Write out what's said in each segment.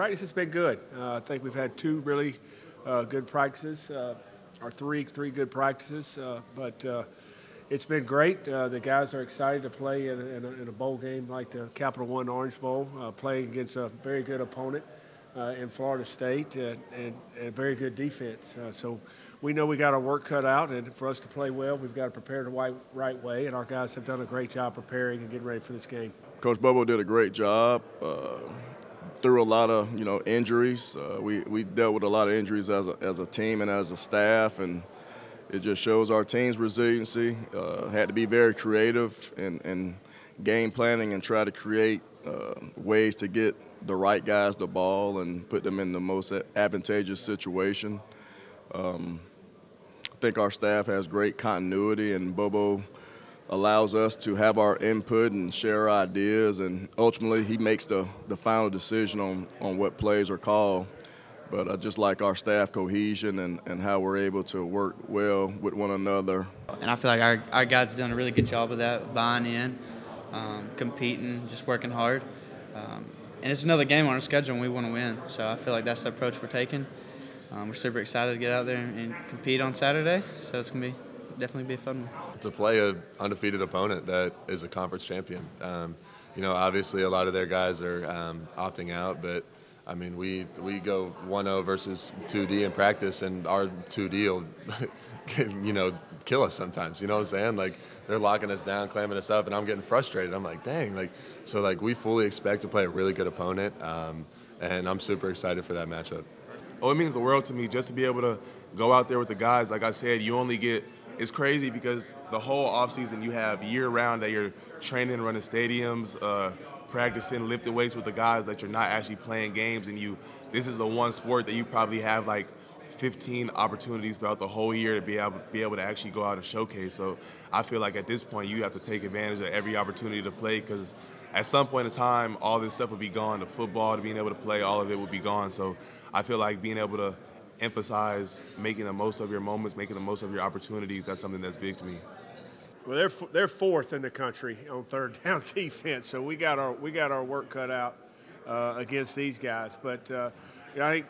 practice has been good. I think we've had two really good practices, or three good practices, but it's been great. The guys are excited to play in a bowl game like the Capital One Orange Bowl, playing against a very good opponent in Florida State and a very good defense. So we know we got our work cut out, and for us to play well, we've got to prepare the right way, and our guys have done a great job preparing and getting ready for this game. Coach Bobo did a great job. Through a lot of injuries, we dealt with a lot of injuries as a team and as a staff, and it just shows our team's resiliency. Had to be very creative in game planning and try to create ways to get the right guys the ball and put them in the most advantageous situation. I think our staff has great continuity, and Bobo allows us to have our input and share our ideas, and ultimately he makes the final decision on what plays are called. But I just like our staff cohesion and how we're able to work well with one another. And I feel like our guys have done a really good job of that, buying in, competing, just working hard. And it's another game on our schedule and we want to win. So I feel like that's the approach we're taking. We're super excited to get out there and compete on Saturday. So it's going to definitely be a fun one. To play an undefeated opponent that is a conference champion. Obviously a lot of their guys are opting out, but I mean, we go 1-0 versus 2D in practice, and our 2D will, kill us sometimes. You know what I'm saying? Like, they're locking us down, clamming us up, and I'm getting frustrated. I'm like, dang. So we fully expect to play a really good opponent, and I'm super excited for that matchup. Oh, it means the world to me just to be able to go out there with the guys. Like I said, you only get – it's crazy because the whole offseason you have year-round that you're training, running stadiums, practicing, lifting weights with the guys that you're not actually playing games, and this is the one sport that you probably have like 15 opportunities throughout the whole year to be able to actually go out and showcase. So I feel like at this point you have to take advantage of every opportunity to play, because at some point in time all this stuff will be gone. The football, to being able to play, all of it will be gone. So I feel like being able to emphasize making the most of your moments, making the most of your opportunities, that's something that's big to me. Well, they're fourth in the country on third down defense, so we got our work cut out against these guys. But I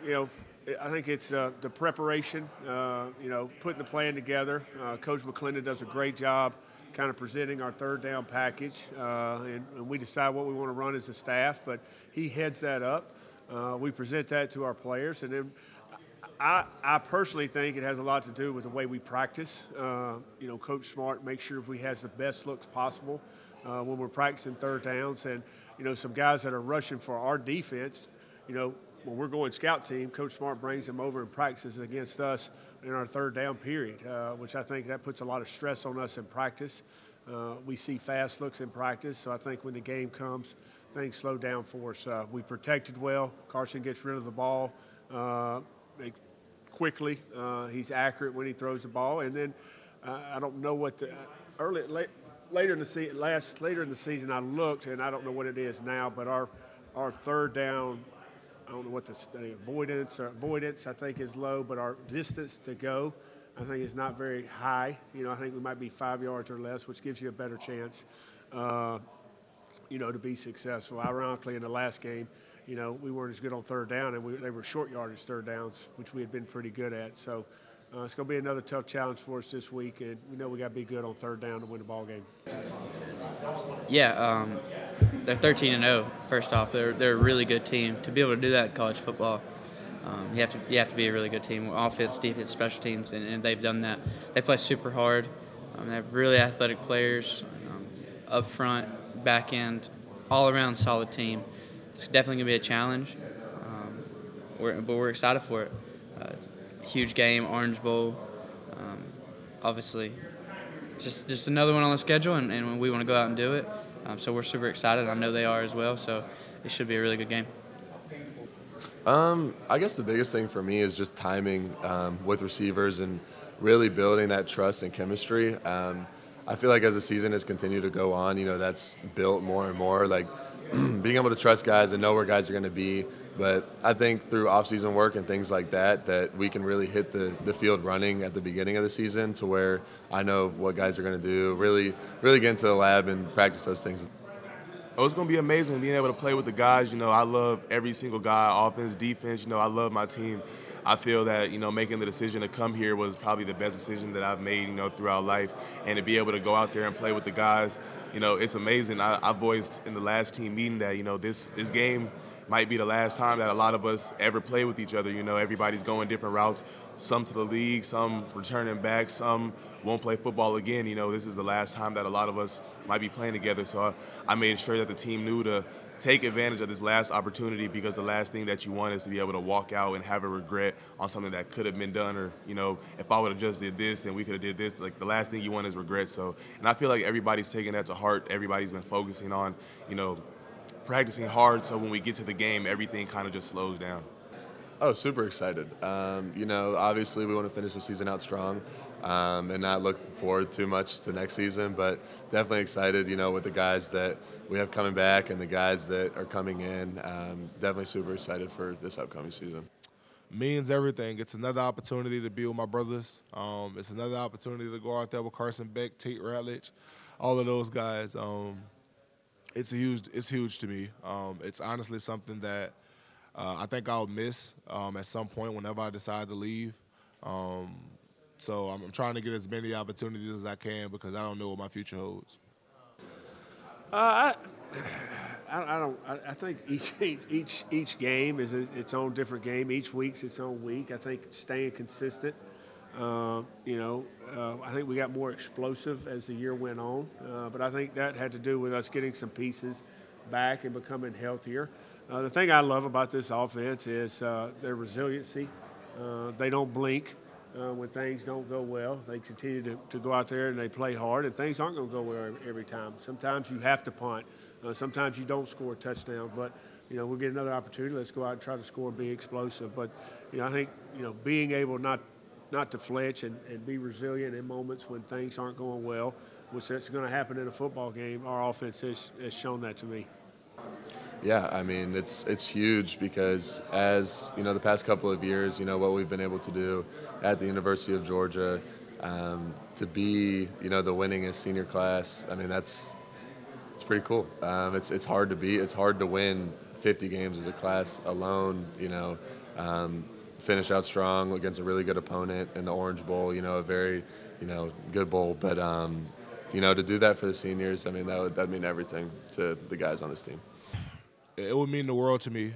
think it's the preparation, putting the plan together. Coach McClendon does a great job kind of presenting our third down package, and we decide what we want to run as a staff, but he heads that up. We present that to our players, and then I personally think it has a lot to do with the way we practice. Coach Smart makes sure we have the best looks possible when we're practicing third downs. And, some guys that are rushing for our defense, when we're going scout team, Coach Smart brings them over and practices against us in our third down period, which I think that puts a lot of stress on us in practice. We see fast looks in practice, so I think when the game comes, things slow down for us. We protected well. Carson gets rid of the ball quickly. He's accurate when he throws the ball, and then I don't know what later in the season I looked, and I don't know what it is now, but our third down, I don't know what the avoidance I think is low, but our distance to go I think is not very high. I think we might be 5 yards or less, which gives you a better chance to be successful. Ironically, in the last game, we weren't as good on third down, and they were short yardage third downs, which we had been pretty good at. So it's going to be another tough challenge for us this week, and we know we got to be good on third down to win the ball game. Yeah, they're 13-0. First off, they're a really good team. To be able to do that in college football, you have to be a really good team. Offense, defense, special teams, and they've done that. They play super hard. They have really athletic players up front, back end, all around solid team. It's definitely going to be a challenge, but we're excited for it. Huge game, Orange Bowl, obviously. Just another one on the schedule, and we want to go out and do it. So we're super excited. I know they are as well, so it should be a really good game. I guess the biggest thing for me is just timing with receivers and really building that trust and chemistry. I feel like as the season has continued to go on, that's built more and more. Like being able to trust guys and know where guys are going to be. But I think through off-season work and things like that we can really hit the field running at the beginning of the season to where I know what guys are going to do, really get into the lab and practice those things. Oh, it's going to be amazing being able to play with the guys. I love every single guy, offense, defense. I love my team. I feel that, making the decision to come here was probably the best decision that I've made, throughout life. And to be able to go out there and play with the guys, it's amazing. I voiced in the last team meeting that, this game might be the last time that a lot of us ever play with each other. Everybody's going different routes, some to the league, some returning back, some won't play football again. This is the last time that a lot of us might be playing together. So I made sure that the team knew to take advantage of this last opportunity, because the last thing that you want is to be able to walk out and have a regret on something that could have been done, or, if I would have just did this, then we could have did this. Like, the last thing you want is regret. So, and I feel like everybody's taking that to heart. Everybody's been focusing on, practicing hard, so when we get to the game, everything kind of just slows down. Oh, super excited. Obviously we want to finish the season out strong and not look forward too much to next season, but definitely excited, with the guys that we have coming back and the guys that are coming in. Definitely super excited for this upcoming season. Means everything. It's another opportunity to be with my brothers. It's another opportunity to go out there with Carson Beck, Tate Ratledge, all of those guys. It's huge to me. It's honestly something that I think I'll miss at some point whenever I decide to leave. So I'm trying to get as many opportunities as I can, because I don't know what my future holds. I think each game is its own different game. Each week's its own week. I think staying consistent. I think we got more explosive as the year went on, but I think that had to do with us getting some pieces back and becoming healthier. The thing I love about this offense is their resiliency. They don't blink when things don't go well. They continue to go out there and they play hard, and things aren't going to go well every time. Sometimes you have to punt. Sometimes you don't score a touchdown, but we'll get another opportunity. Let's go out and try to score and be explosive. But I think being able not to flinch and be resilient in moments when things aren't going well, which that's going to happen in a football game, our offense has shown that to me. Yeah, I mean, it's huge, because as, the past couple of years, what we've been able to do at the University of Georgia, to be, the winningest senior class, I mean, it's pretty cool. It's hard to beat. It's hard to win 50 games as a class alone, finish out strong against a really good opponent in the Orange Bowl, a very, good bowl. But, to do that for the seniors, I mean, that'd mean everything to the guys on this team. It would mean the world to me.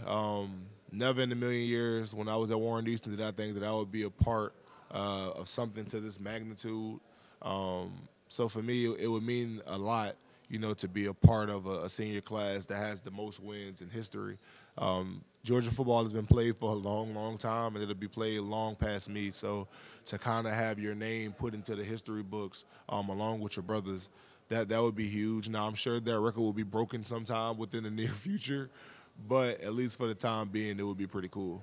Never in a million years when I was at Warren Easton did I think that I would be a part of something to this magnitude. So for me, it would mean a lot, to be a part of a senior class that has the most wins in history. Georgia football has been played for a long, long time, and it'll be played long past me. So to kind of have your name put into the history books along with your brothers, that would be huge. Now, I'm sure that record will be broken sometime within the near future, but at least for the time being, it would be pretty cool.